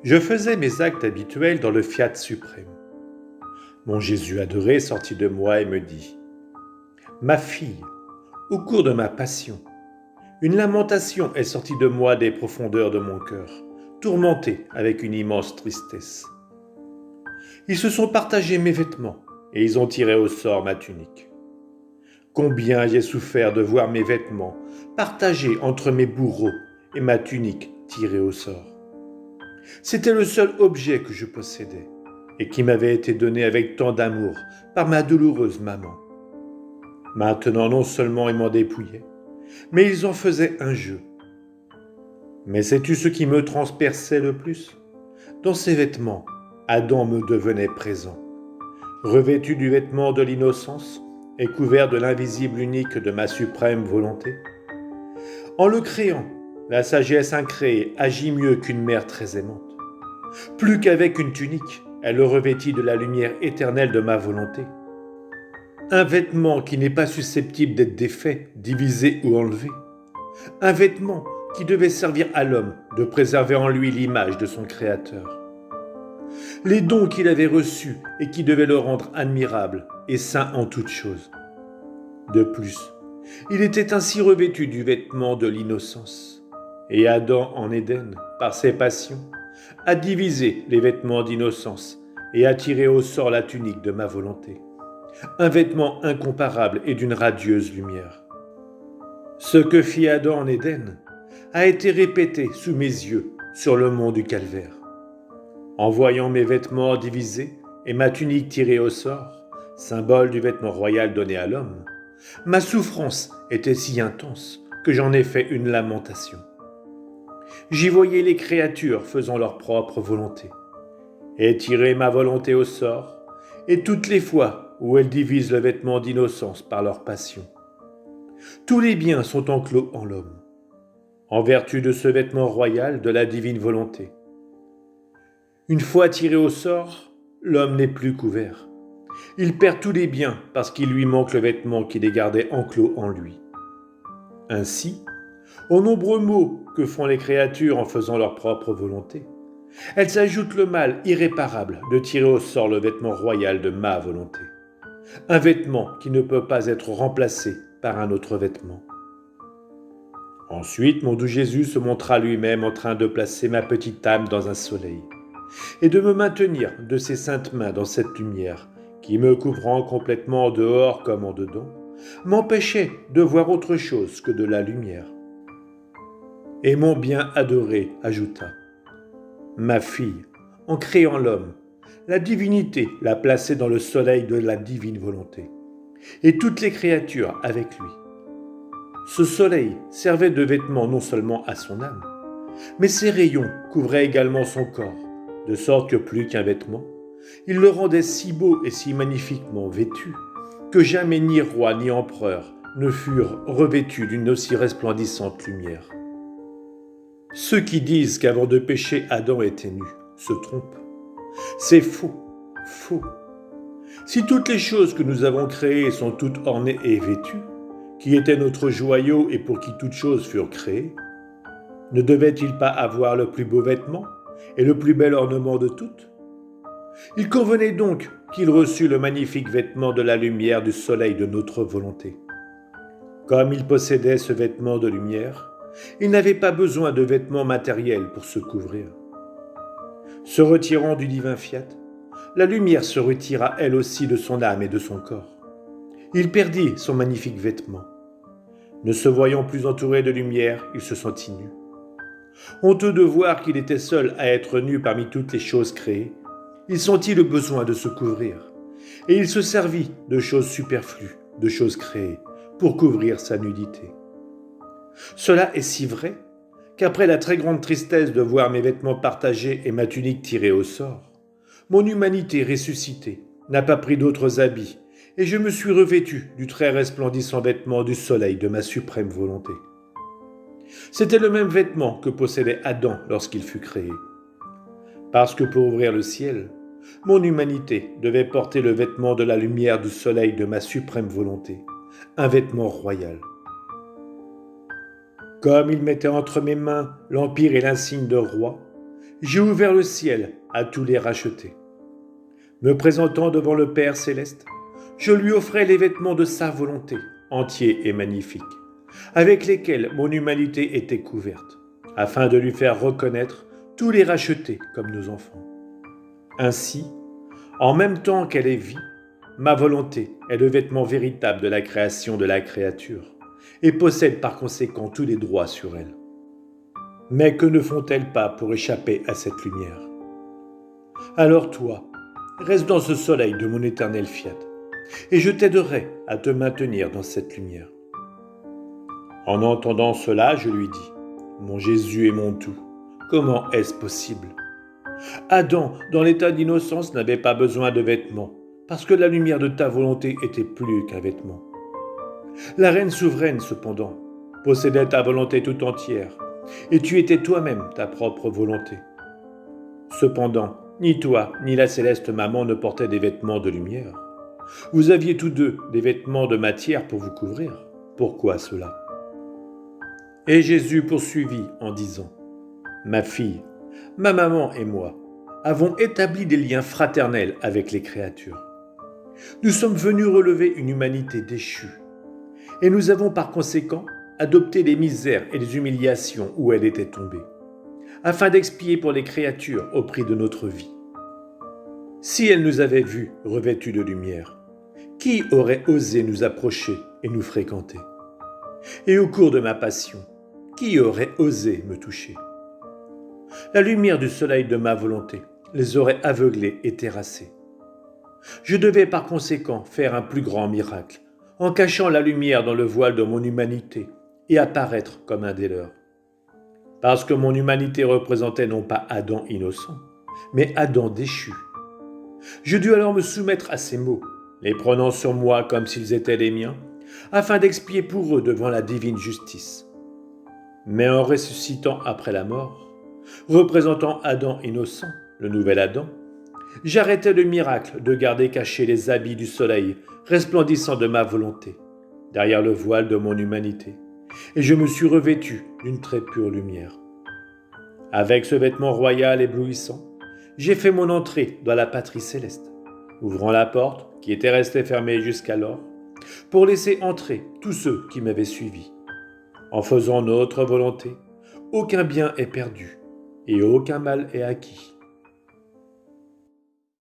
Je faisais mes actes habituels dans le fiat suprême. Mon Jésus adoré sortit de moi et me dit : « Ma fille, au cours de ma passion, une lamentation est sortie de moi des profondeurs de mon cœur, tourmentée avec une immense tristesse. Ils se sont partagés mes vêtements et ils ont tiré au sort ma tunique. Combien j'ai souffert de voir mes vêtements partagés entre mes bourreaux et ma tunique tirée au sort. C'était le seul objet que je possédais et qui m'avait été donné avec tant d'amour par ma douloureuse maman. Maintenant, non seulement ils m'en dépouillaient, mais ils en faisaient un jeu. Mais sais-tu ce qui me transperçait le plus ? Dans ces vêtements, Adam me devenait présent. Revêtu du vêtement de l'innocence et couvert de l'invisible unique de ma suprême volonté. En le créant, la sagesse incréée agit mieux qu'une mère très aimante. Plus qu'avec une tunique, elle le revêtit de la lumière éternelle de ma volonté. Un vêtement qui n'est pas susceptible d'être défait, divisé ou enlevé. Un vêtement qui devait servir à l'homme de préserver en lui l'image de son Créateur. Les dons qu'il avait reçus et qui devaient le rendre admirable et saint en toutes choses. De plus, il était ainsi revêtu du vêtement de l'innocence. Et Adam en Éden, par ses passions, a divisé les vêtements d'innocence et a tiré au sort la tunique de ma volonté. Un vêtement incomparable et d'une radieuse lumière. Ce que fit Adam en Éden a été répété sous mes yeux sur le mont du Calvaire. En voyant mes vêtements divisés et ma tunique tirée au sort, symbole du vêtement royal donné à l'homme, ma souffrance était si intense que j'en ai fait une lamentation. J'y voyais les créatures faisant leur propre volonté, et tirer ma volonté au sort, et toutes les fois où elles divisent le vêtement d'innocence par leur passion. Tous les biens sont enclos en l'homme, en vertu de ce vêtement royal de la divine volonté. Une fois tiré au sort, l'homme n'est plus couvert. Il perd tous les biens parce qu'il lui manque le vêtement qui les gardait enclos en lui. Ainsi, aux nombreux maux que font les créatures en faisant leur propre volonté, elles s'ajoutent le mal irréparable de tirer au sort le vêtement royal de ma volonté. Un vêtement qui ne peut pas être remplacé par un autre vêtement. Ensuite, mon doux Jésus se montra lui-même en train de placer ma petite âme dans un soleil et de me maintenir de ses saintes mains dans cette lumière qui, me couvrant complètement en dehors comme en dedans, m'empêchait de voir autre chose que de la lumière. Et mon bien adoré ajouta : « Ma fille, en créant l'homme, la divinité l'a placé dans le soleil de la divine volonté, et toutes les créatures avec lui. Ce soleil servait de vêtement non seulement à son âme, mais ses rayons couvraient également son corps, de sorte que plus qu'un vêtement, il le rendait si beau et si magnifiquement vêtu, que jamais ni roi ni empereur ne furent revêtus d'une aussi resplendissante lumière. Ceux qui disent qu'avant de pécher Adam était nu se trompent. C'est faux, faux. Si toutes les choses que nous avons créées sont toutes ornées et vêtues, qui était notre joyau et pour qui toutes choses furent créées, ne devait-il pas avoir le plus beau vêtement et le plus bel ornement de toutes ? Il convenait donc qu'il reçût le magnifique vêtement de la lumière du soleil de notre volonté. Comme il possédait ce vêtement de lumière, il n'avait pas besoin de vêtements matériels pour se couvrir. Se retirant du divin fiat, la lumière se retira elle aussi de son âme et de son corps. Il perdit son magnifique vêtement. Ne se voyant plus entouré de lumière, il se sentit nu. Honteux de voir qu'il était seul à être nu parmi toutes les choses créées, il sentit le besoin de se couvrir, et il se servit de choses superflues, de choses créées, pour couvrir sa nudité. Cela est si vrai qu'après la très grande tristesse de voir mes vêtements partagés et ma tunique tirée au sort, mon humanité ressuscitée n'a pas pris d'autres habits, et je me suis revêtu du très resplendissant vêtement du soleil de ma suprême volonté. C'était le même vêtement que possédait Adam lorsqu'il fut créé. Parce que pour ouvrir le ciel, mon humanité devait porter le vêtement de la lumière du soleil de ma suprême volonté, un vêtement royal. Comme il mettait entre mes mains l'empire et l'insigne de roi, j'ai ouvert le ciel à tous les rachetés. Me présentant devant le Père céleste, je lui offrais les vêtements de sa volonté, entiers et magnifiques, avec lesquels mon humanité était couverte, afin de lui faire reconnaître tous les rachetés comme nos enfants. Ainsi, en même temps qu'elle est vie, ma volonté est le vêtement véritable de la création de la créature, et possède par conséquent tous les droits sur elle. Mais que ne font-elles pas pour échapper à cette lumière? Alors toi, reste dans ce soleil de mon éternel fiat, et je t'aiderai à te maintenir dans cette lumière. En entendant cela, je lui dis, mon Jésus et mon tout, comment est-ce possible? Adam, dans l'état d'innocence, n'avait pas besoin de vêtements, parce que la lumière de ta volonté était plus qu'un vêtement. La reine souveraine, cependant, possédait ta volonté tout entière, et tu étais toi-même ta propre volonté. Cependant, ni toi, ni la céleste maman ne portaient des vêtements de lumière. Vous aviez tous deux des vêtements de matière pour vous couvrir. Pourquoi cela? Et Jésus poursuivit en disant, ma fille, ma maman et moi avons établi des liens fraternels avec les créatures. Nous sommes venus relever une humanité déchue, et nous avons par conséquent adopté les misères et les humiliations où elle était tombée, afin d'expier pour les créatures au prix de notre vie. Si elle nous avait vus revêtus de lumière, qui aurait osé nous approcher et nous fréquenter? Et au cours de ma passion, qui aurait osé me toucher? La lumière du soleil de ma volonté les aurait aveuglés et terrassés. Je devais par conséquent faire un plus grand miracle, en cachant la lumière dans le voile de mon humanité et apparaître comme un des leurs. Parce que mon humanité représentait non pas Adam innocent, mais Adam déchu. Je dus alors me soumettre à ces mots, les prenant sur moi comme s'ils étaient les miens, afin d'expier pour eux devant la divine justice. Mais en ressuscitant après la mort, représentant Adam innocent, le nouvel Adam, j'arrêtai le miracle de garder cachés les habits du soleil resplendissant de ma volonté, derrière le voile de mon humanité, et je me suis revêtu d'une très pure lumière. Avec ce vêtement royal éblouissant, j'ai fait mon entrée dans la patrie céleste, ouvrant la porte qui était restée fermée jusqu'alors, pour laisser entrer tous ceux qui m'avaient suivi. En faisant notre volonté, aucun bien est perdu et aucun mal est acquis.